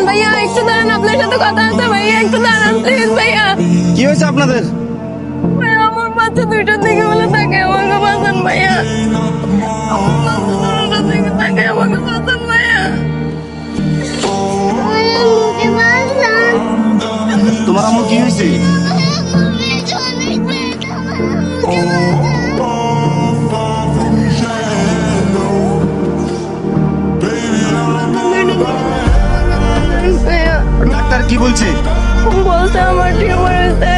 ভাইয়া একটু দাঁড়ান, আপনার সাথে কথা আছে ভাইয়া, একটু দাঁড়ান প্লিজ ভাইয়া। কি হয়েছে আপনাদের? ভাইয়া আমার বাচ্চা দুইটার দিকে বলে থাকে, আমাকে বাঁচান ভাইয়া। আমার বাচ্চা দুইটার দিকে থাকে, আমাকে বাঁচান ভাইয়া। তোমার আম্মু কি হয়েছে? ডাক্তার কি বলছে? বলছে আমার টিউমার হয়েছে,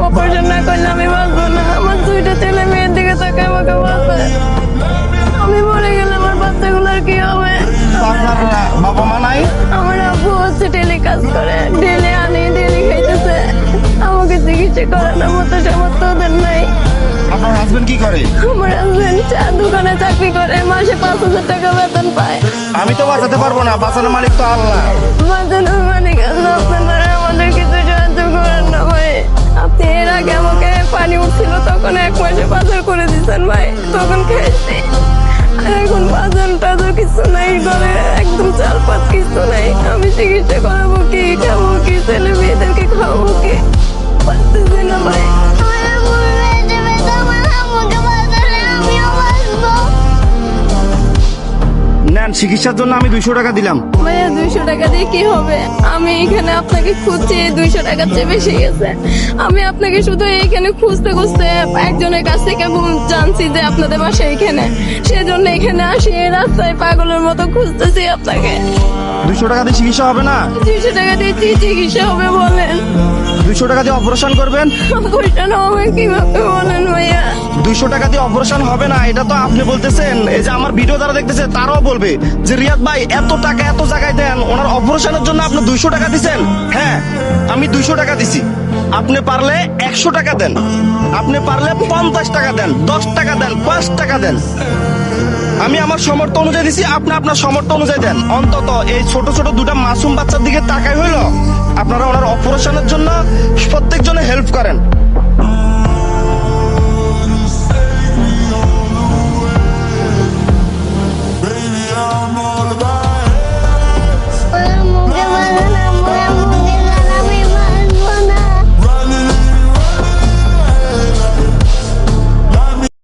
অপারেশন না করলে আমি বাঁচবো না। আমার দুইটা ছেলে মেয়ের দিকে তাকে আমাকে বাঁচায়। আমি মরে গেলে আমার বাচ্চাগুলোর কি হবে? আপনার বাবা মা নাই? আমার আব্বু হচ্ছে ডেলি কাজ করে, ডেলি আনি ডেলি খাইতেছে। আমাকে চিকিৎসা করানোর মতো সামর্থ্য ওদের নাই। আপনার হাজবেন্ড কি করে? আমার হাজবেন্ড চা দোকানে চাকরি করে, মাসে 5,000 টাকা বেতন পায়। আমি তো বাঁচাতে পারবো না, বাঁচানোর মালিক তো আল্লাহ। বাঁচানোর মানে আপনারা আমাদের কিছু সাহায্য করেন না ভাই। আপনি এর আগে আমাকে পানি উঠছিল, তখন 1 মাসে বাজার করে দিচ্ছেন ভাই, তখন খাইছি। আর এখন বাজার টাজার কিছু নাই, ঘরে একদম চাল পাত কিছু নাই। আমি চিকিৎসা করাবো কি, খাবো কি, ছেলে মেয়েদেরকে খাওয়াবো কি, পারতেছি না ভাই। নেন, চিকিৎসার জন্য আমি 200 টাকা দিলাম। ভাইয়া 200 টাকা দিয়ে কি হবে? আমি এখানে আপনাকে খুঁজছি, 200 টাকার চেয়ে বেশি গেছে। আমি আপনাকে শুধু এইখানে খুঁজতে খুঁজতে একজনের কাছ থেকে জানছি যে আপনাদের বাসা এখানে, সেজন্য এখানে আসি, এই রাস্তায় পাগলের মতো খুঁজতেছি আপনাকে। 200 টাকা দিয়ে চিকিৎসা হবে না? 200 টাকা দিয়ে কি চিকিৎসা হবে বলেন? 200 টাকা দিয়ে অপারেশন করবেন? অপারেশন হবে কিভাবে বলেন ভাইয়া? 200 টাকা দিয়ে অপারেশন হবে না, এটা তো আপনি বলতেছেন। এই যে আমার ভিডিও যারা দেখতেছে তারাও বলবে যে রিয়াদ ভাই এত টাকা এত জায়গায় দেন, ওনার অপারেশনের জন্য আপনি 200 টাকা দিচ্ছেন। হ্যাঁ, আমি 200 টাকা দিছি। আপনি পারলে 100 টাকা দেন, আপনি পারলে 50 টাকা দেন, 10 টাকা দেন, 5 টাকা দেন। আমি আমার সামর্থ্য অনুযায়ী দিছি, আপনি আপনার সামর্থ্য অনুযায়ী দেন। অন্তত এই ছোট ছোট দুটা মাসুম বাচ্চার দিকে তাকাই হইলো আপনারা ওনার অপারেশনের জন্য প্রত্যেকজনে হেল্প করেন।